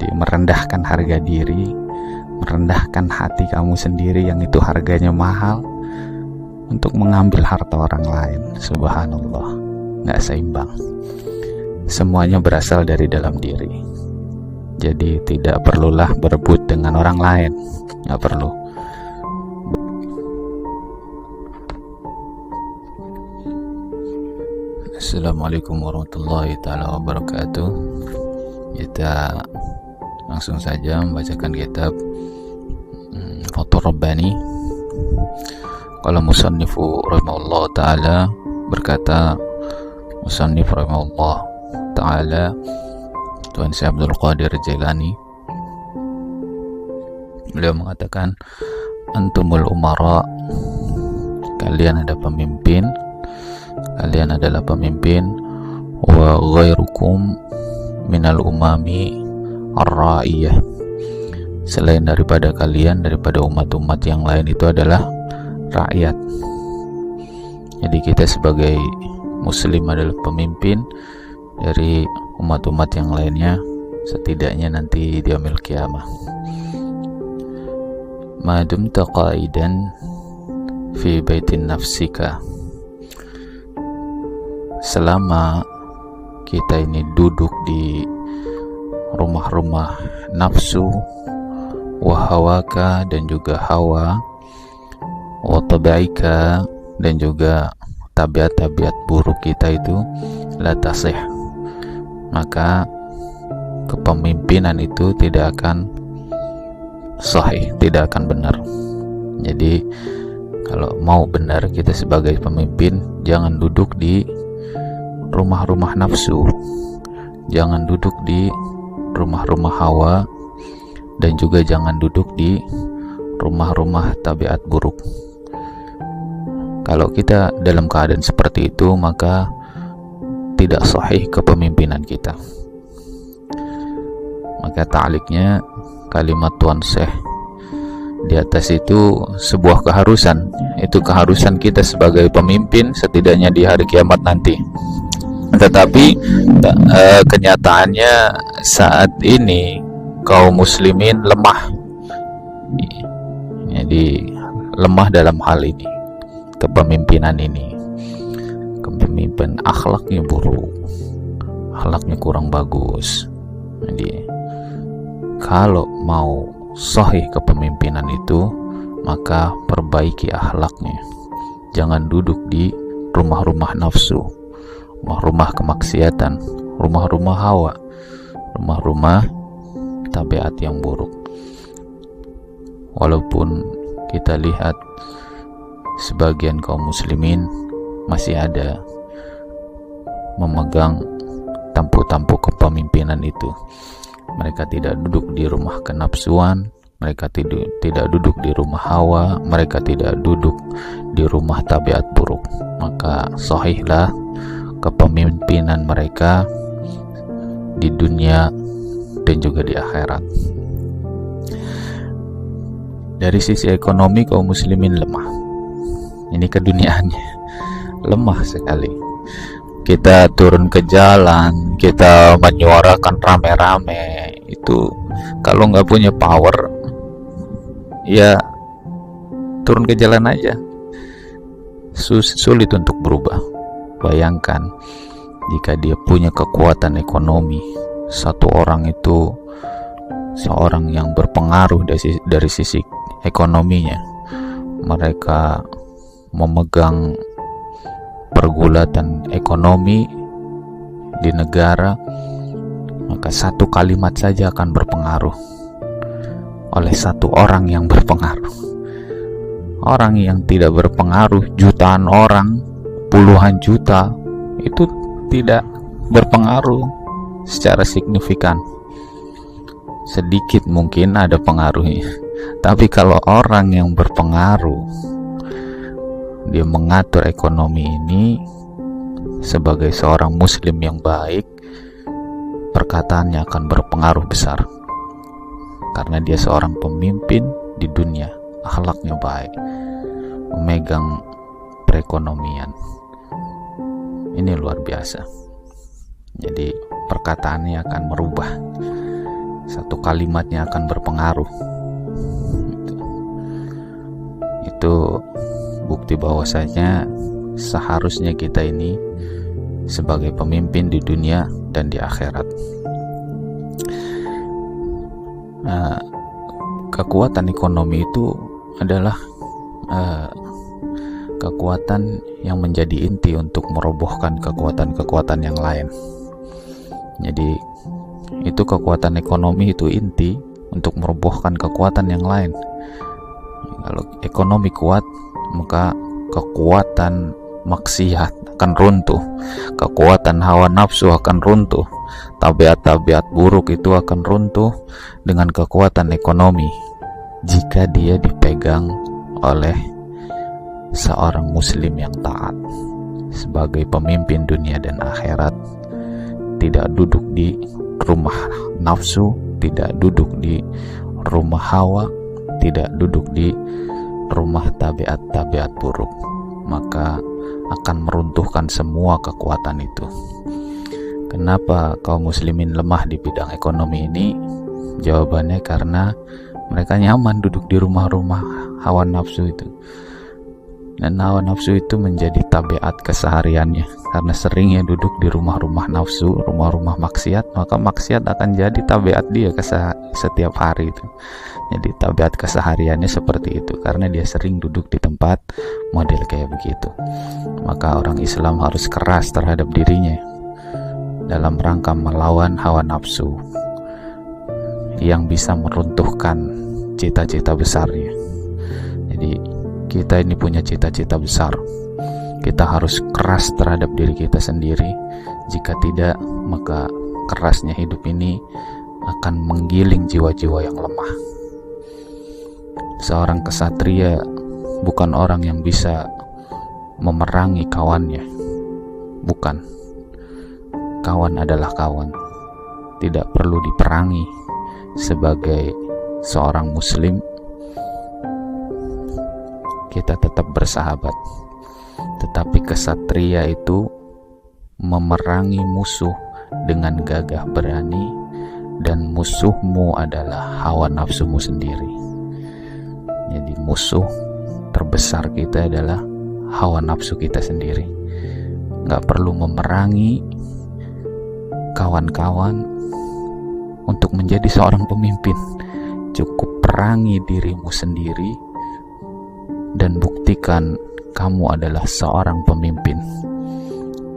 Jadi merendahkan harga diri, merendahkan hati kamu sendiri yang itu harganya mahal untuk mengambil harta orang lain. Subhanallah, nggak seimbang. Semuanya berasal dari dalam diri. Jadi tidak perlulah berebut dengan orang lain, nggak perlu. Assalamualaikum warahmatullahi ta'ala wabarakatuh. Kita langsung saja membacakan kitab Fathur Rabbani. Qala musannifu rahimahullah ta'ala, berkata musannif rahimahullah ta'ala, Tuan Syekh Abdul Qadir Jailani, beliau mengatakan, antumul umara, kalian ada pemimpin, kalian adalah pemimpin, wa ghairukum minal umami ar-ra'iyah, selain daripada kalian, daripada umat-umat yang lain itu adalah rakyat. Jadi kita sebagai muslim adalah pemimpin dari umat-umat yang lainnya, setidaknya nanti di yaumil qiyamah. Ma dumta qa'idan fi baitin nafsika, selama kita ini duduk di rumah-rumah nafsu, wahawaka, dan juga hawa, watabaika, dan juga tabiat-tabiat buruk kita itu, la tasih, maka kepemimpinan itu tidak akan sahih, tidak akan benar. Jadi kalau mau benar kita sebagai pemimpin, jangan duduk di rumah-rumah nafsu, jangan duduk di rumah-rumah hawa, dan juga jangan duduk di rumah-rumah tabiat buruk. Kalau kita dalam keadaan seperti itu, maka tidak sahih kepemimpinan kita. Maka ta'liknya kalimat Tuan Syekh di atas itu sebuah keharusan. Itu keharusan kita sebagai pemimpin, setidaknya di hari kiamat nanti. Tetapi kenyataannya saat ini kaum muslimin lemah. Jadi lemah dalam hal ini, kepemimpinan ini. Kepemimpinan akhlaknya buruk, akhlaknya kurang bagus. Jadi kalau mau sahih kepemimpinan itu, maka perbaiki akhlaknya. Jangan duduk di rumah-rumah nafsu, rumah-rumah kemaksiatan, rumah-rumah hawa, rumah-rumah tabiat yang buruk. Walaupun kita lihat sebagian kaum muslimin masih ada memegang tampu-tampu kepemimpinan itu. Mereka tidak duduk di rumah kenapsuan, mereka tidak duduk di rumah hawa, mereka tidak duduk di rumah tabiat buruk. Maka sahihlah kepemimpinan mereka di dunia dan juga di akhirat. Dari sisi ekonomi kaum muslimin lemah. Ini keduniaannya lemah sekali. Kita turun ke jalan, kita menyuarakan rame-rame, itu kalau nggak punya power, ya turun ke jalan aja. Sulit untuk berubah. Bayangkan jika dia punya kekuatan ekonomi, satu orang itu seorang yang berpengaruh dari sisi ekonominya, mereka memegang pergulatan ekonomi di negara, maka satu kalimat saja akan berpengaruh oleh satu orang yang berpengaruh. Orang yang tidak berpengaruh, jutaan orang, puluhan juta, itu tidak berpengaruh secara signifikan. Sedikit mungkin ada pengaruhnya, tapi kalau orang yang berpengaruh, dia mengatur ekonomi ini sebagai seorang muslim yang baik, perkataannya akan berpengaruh besar karena dia seorang pemimpin di dunia, akhlaknya baik, memegang perekonomian. Ini luar biasa. Jadi perkataannya akan merubah satu kalimatnya akan berpengaruh. Itu bukti bahwasanya seharusnya kita ini sebagai pemimpin di dunia dan di akhirat. Nah, kekuatan ekonomi itu adalah kekuatan yang menjadi inti untuk merobohkan kekuatan-kekuatan yang lain. Jadi itu kekuatan ekonomi itu inti untuk merobohkan kekuatan yang lain. Kalau ekonomi kuat, maka kekuatan maksiat akan runtuh, kekuatan hawa nafsu akan runtuh, tabiat-tabiat buruk itu akan runtuh dengan kekuatan ekonomi jika dia dipegang oleh seorang muslim yang taat sebagai pemimpin dunia dan akhirat, tidak duduk di rumah nafsu, tidak duduk di rumah hawa, tidak duduk di rumah tabiat-tabiat buruk, maka akan meruntuhkan semua kekuatan itu. Kenapa kaum muslimin lemah di bidang ekonomi ini? Jawabannya karena mereka nyaman duduk di rumah-rumah hawa nafsu itu. Dan hawa nafsu itu menjadi tabiat kesehariannya. Karena seringnya duduk di rumah-rumah nafsu, rumah-rumah maksiat, maka maksiat akan jadi tabiat dia setiap hari itu. Jadi tabiat kesehariannya seperti itu, karena dia sering duduk di tempat model kayak begitu. Maka orang Islam harus keras terhadap dirinya dalam rangka melawan hawa nafsu yang bisa meruntuhkan cita-cita besarnya. Jadi kita ini punya cita-cita besar, kita harus keras terhadap diri kita sendiri. Jika tidak, maka kerasnya hidup ini akan menggiling jiwa-jiwa yang lemah. Seorang kesatria bukan orang yang bisa memerangi kawannya. Bukan. Kawan adalah kawan, tidak perlu diperangi. Sebagai seorang muslim, kita tetap bersahabat. Tetapi kesatria itu memerangi musuh dengan gagah berani, dan musuhmu adalah hawa nafsumu sendiri. Jadi musuh terbesar kita adalah hawa nafsu kita sendiri. Gak perlu memerangi kawan-kawan untuk menjadi seorang pemimpin. Cukup perangi dirimu sendiri dan buktikan kamu adalah seorang pemimpin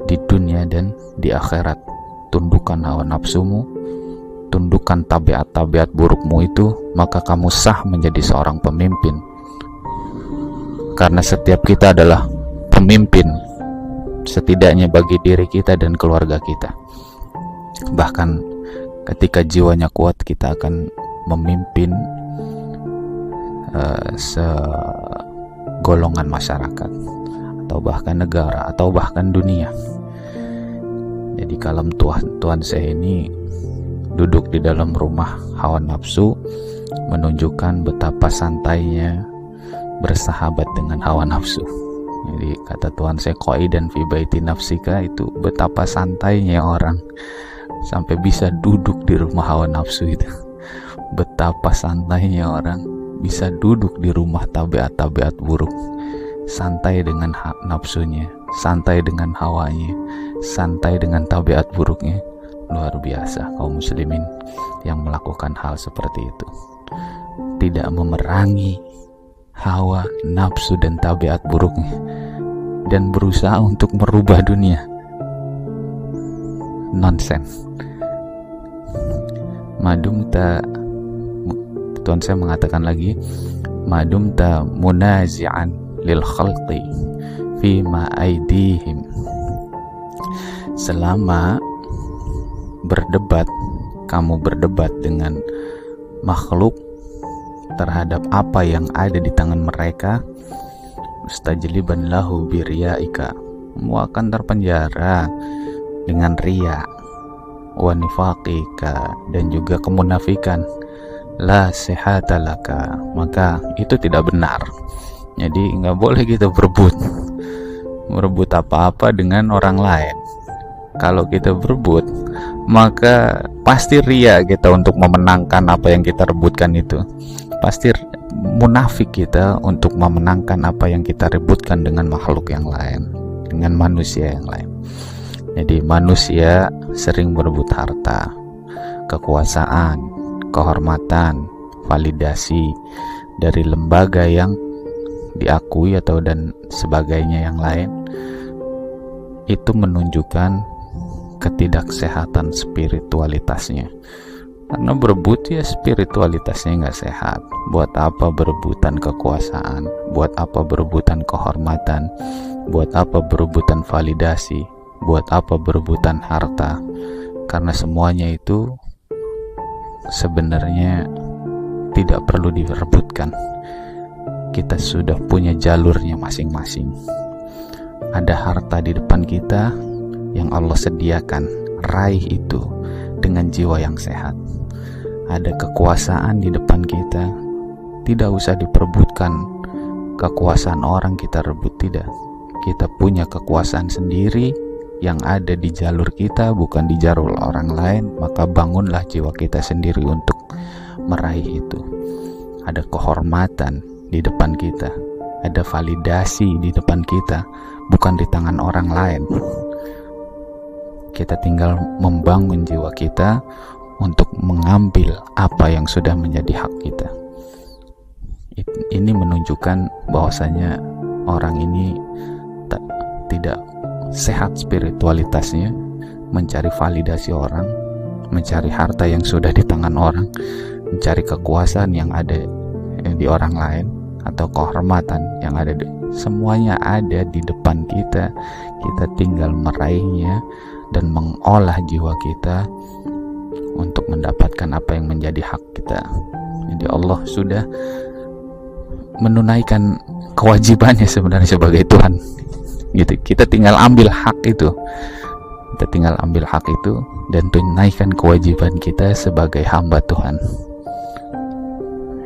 di dunia dan di akhirat. Tundukkan hawa nafsumu, tundukkan tabiat-tabiat burukmu itu, maka kamu sah menjadi seorang pemimpin. Karena setiap kita adalah pemimpin, setidaknya bagi diri kita dan keluarga kita. Bahkan ketika jiwanya kuat, kita akan memimpin segolongan masyarakat, atau bahkan negara, atau bahkan dunia. Jadi kalau Tuan saya ini duduk di dalam rumah hawa nafsu, menunjukkan betapa santainya bersahabat dengan hawa nafsu. Jadi kata Tuan saya, qaidan fi baiti nafsika, itu betapa santainya orang sampai bisa duduk di rumah hawa nafsu itu. Betapa santainya orang bisa duduk di rumah tabiat-tabiat buruk, santai dengan nafsunya, santai dengan hawanya, santai dengan tabiat buruknya. Luar biasa kaum muslimin yang melakukan hal seperti itu. Tidak memerangi hawa, nafsu dan tabiat buruknya, dan berusaha untuk merubah dunia. Nonsense. Madumta, Tuhan saya mengatakan lagi, madumta munazi'an lil khalqi fima aidihim. Selama kamu berdebat dengan makhluk terhadap apa yang ada di tangan mereka, mustajliban lahu biryaika, kamu akan terpenjara dengan riya, wa nifaqika, dan juga kemunafikan. La sihata laka, maka itu tidak benar. Jadi nggak boleh kita merebut apa-apa dengan orang lain. Kalau kita berebut, maka pasti ria kita untuk memenangkan apa yang kita rebutkan itu. Pasti munafik kita untuk memenangkan apa yang kita rebutkan dengan makhluk yang lain, dengan manusia yang lain. Jadi manusia sering berebut harta, kekuasaan, kehormatan, validasi dari lembaga yang diakui atau dan sebagainya yang lain. Itu menunjukkan ketidaksehatan spiritualitasnya. Karena berebut ya spiritualitasnya nggak sehat. Buat apa berebutan kekuasaan? Buat apa berebutan kehormatan? Buat apa berebutan validasi? Buat apa berebutan harta? Karena semuanya itu sebenarnya tidak perlu direbutkan. Kita sudah punya jalurnya masing-masing. Ada harta di depan kita yang Allah sediakan, raih itu dengan jiwa yang sehat. Ada kekuasaan di depan kita, tidak usah diperebutkan kekuasaan orang kita rebut, tidak. Kita punya kekuasaan sendiri yang ada di jalur kita, bukan di jalur orang lain. Maka bangunlah jiwa kita sendiri untuk meraih itu. Ada kehormatan di depan kita, ada validasi di depan kita, bukan di tangan orang lain. Kita tinggal membangun jiwa kita untuk mengambil apa yang sudah menjadi hak kita. Ini menunjukkan bahwasanya orang ini tidak sehat spiritualitasnya, mencari validasi orang, mencari harta yang sudah di tangan orang, mencari kekuasaan yang ada di orang lain, atau kehormatan yang ada semuanya ada di depan kita. Kita tinggal meraihnya dan mengolah jiwa kita untuk mendapatkan apa yang menjadi hak kita. Jadi Allah sudah menunaikan kewajibannya sebenarnya sebagai Tuhan. Gitu. Kita tinggal ambil hak itu. Kita tinggal ambil hak itu dan tunaikan kewajiban kita sebagai hamba Tuhan.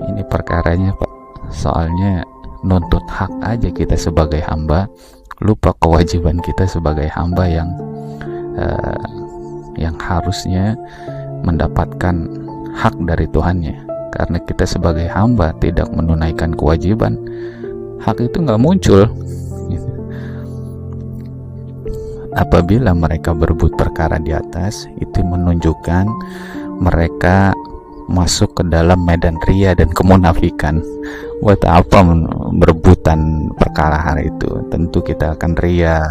Ini perkaranya, Pak. Soalnya nuntut hak aja kita sebagai hamba, lupa kewajiban kita sebagai hamba yang harusnya mendapatkan hak dari Tuhannya. Karena kita sebagai hamba tidak menunaikan kewajiban, hak itu nggak muncul. Apabila mereka berebut perkara di atas, itu menunjukkan mereka masuk ke dalam medan ria dan kemunafikan. Buat apa berebutan perkara hari itu? Tentu kita akan ria,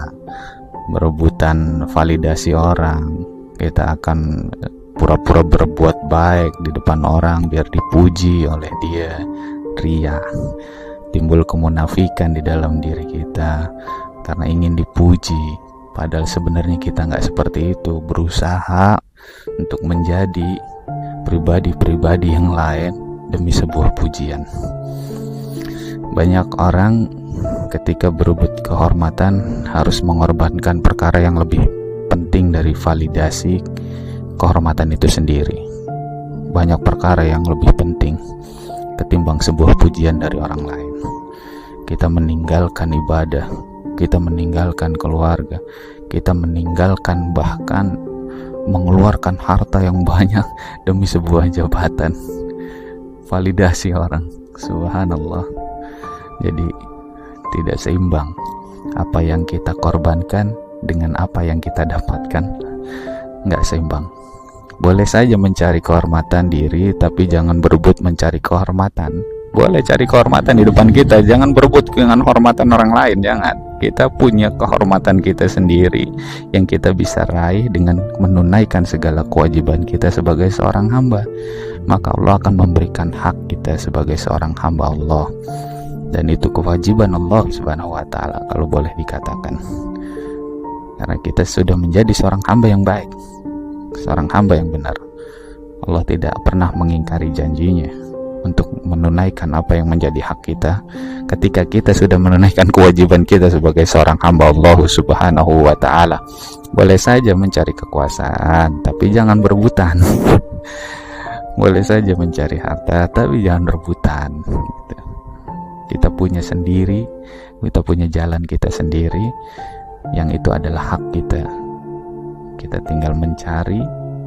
berebutan validasi orang. Kita akan pura-pura berbuat baik di depan orang biar dipuji oleh dia. Ria, timbul kemunafikan di dalam diri kita karena ingin dipuji. Padahal sebenarnya kita nggak seperti itu, berusaha untuk menjadi pribadi-pribadi yang lain demi sebuah pujian. Banyak orang ketika berebut kehormatan harus mengorbankan perkara yang lebih penting dari validasi kehormatan itu sendiri. Banyak perkara yang lebih penting ketimbang sebuah pujian dari orang lain. Kita meninggalkan ibadah, kita meninggalkan keluarga, kita meninggalkan bahkan mengeluarkan harta yang banyak demi sebuah jabatan, validasi orang. Subhanallah. Jadi tidak seimbang apa yang kita korbankan dengan apa yang kita dapatkan, nggak seimbang. Boleh saja mencari kehormatan diri, tapi jangan berebut mencari kehormatan. Boleh cari kehormatan di depan kita, jangan berebut dengan hormatan orang lain, jangan. Kita punya kehormatan kita sendiri yang kita bisa raih dengan menunaikan segala kewajiban kita sebagai seorang hamba. Maka Allah akan memberikan hak kita sebagai seorang hamba Allah. Dan itu kewajiban Allah Subhanahu wa ta'ala, kalau boleh dikatakan. Karena kita sudah menjadi seorang hamba yang baik, seorang hamba yang benar. Allah tidak pernah mengingkari janjinya untuk menunaikan apa yang menjadi hak kita ketika kita sudah menunaikan kewajiban kita sebagai seorang hamba Allah Subhanahu wa ta'ala. Boleh saja mencari kekuasaan, tapi jangan berebutan. Boleh saja mencari harta, tapi jangan rebutan. Kita punya sendiri, kita punya jalan kita sendiri, yang itu adalah hak kita. Kita tinggal mencari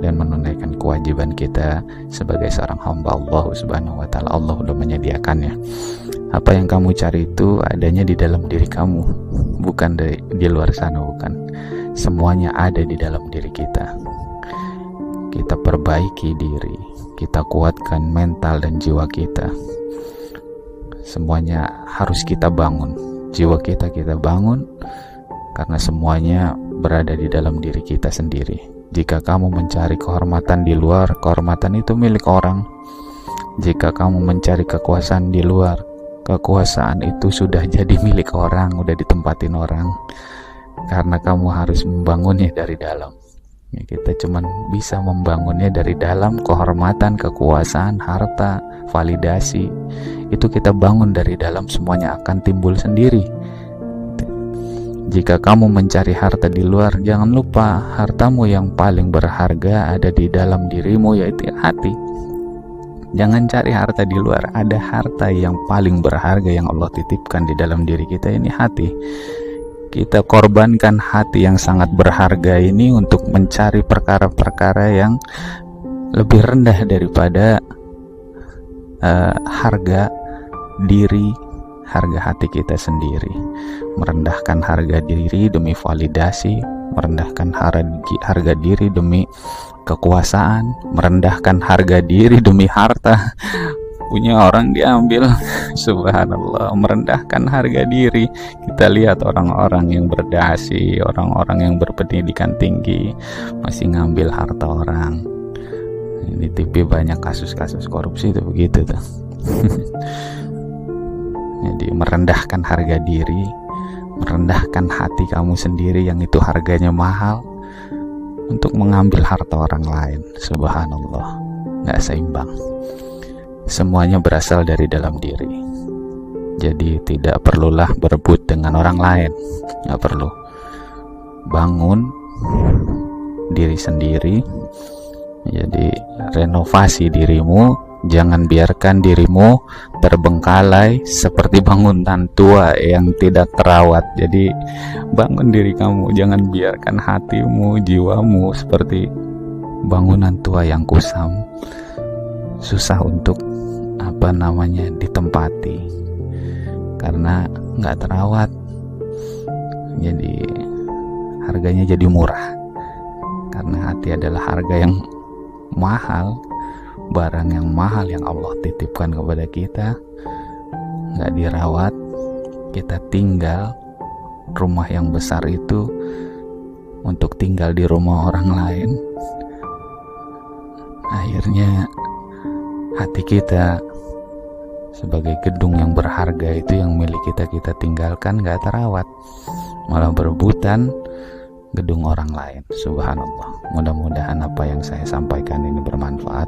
dan menunaikan kewajiban kita sebagai seorang hamba Allah Subhanahu wa taala. Allah sudah menyediakannya. Apa yang kamu cari itu adanya di dalam diri kamu, bukan di luar sana, bukan. Semuanya ada di dalam diri kita. Kita perbaiki diri, kita kuatkan mental dan jiwa kita. Semuanya harus kita bangun. Jiwa kita bangun, karena semuanya berada di dalam diri kita sendiri. Jika kamu mencari kehormatan di luar, kehormatan itu milik orang. Jika kamu mencari kekuasaan di luar, kekuasaan itu sudah jadi milik orang, udah ditempatin orang. Karena kamu harus membangunnya dari dalam. Ya, kita cuman bisa membangunnya dari dalam. Kehormatan, kekuasaan, harta, validasi, itu kita bangun dari dalam, semuanya akan timbul sendiri. Jika kamu mencari harta di luar, jangan lupa hartamu yang paling berharga ada di dalam dirimu, yaitu hati. Jangan cari harta di luar, ada harta yang paling berharga yang Allah titipkan di dalam diri kita, ini hati. Kita korbankan hati yang sangat berharga ini untuk mencari perkara-perkara yang lebih rendah daripada harga diri, harga hati kita sendiri. Merendahkan harga diri demi validasi, merendahkan harga diri demi kekuasaan, merendahkan harga diri demi harta. Punya orang diambil, subhanallah, merendahkan harga diri. Kita lihat orang-orang yang berdasi, orang-orang yang berpendidikan tinggi masih ngambil harta orang. Di TV banyak kasus-kasus korupsi itu begitu tuh. Jadi merendahkan harga diri, merendahkan hati kamu sendiri yang itu harganya mahal untuk mengambil harta orang lain. Subhanallah, nggak seimbang. Semuanya berasal dari dalam diri. Jadi tidak perlulah berebut dengan orang lain, nggak perlu. Bangun diri sendiri. Jadi renovasi dirimu, jangan biarkan dirimu terbengkalai seperti bangunan tua yang tidak terawat. Jadi bangun diri kamu, jangan biarkan hatimu, jiwamu seperti bangunan tua yang kusam, susah untuk ditempati karena nggak terawat. Jadi harganya jadi murah, karena hati adalah harga yang mahal, barang yang mahal yang Allah titipkan kepada kita. Nggak dirawat, kita tinggal rumah yang besar itu untuk tinggal di rumah orang lain. Akhirnya hati kita sebagai gedung yang berharga itu, yang milik kita tinggalkan, nggak terawat, malah berebutan gedung orang lain. Subhanallah. Mudah-mudahan apa yang saya sampaikan ini bermanfaat.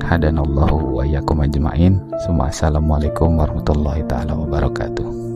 Hadanallahu wa iyyakum ajma'in. Assalamualaikum warahmatullahi taala wabarakatuh.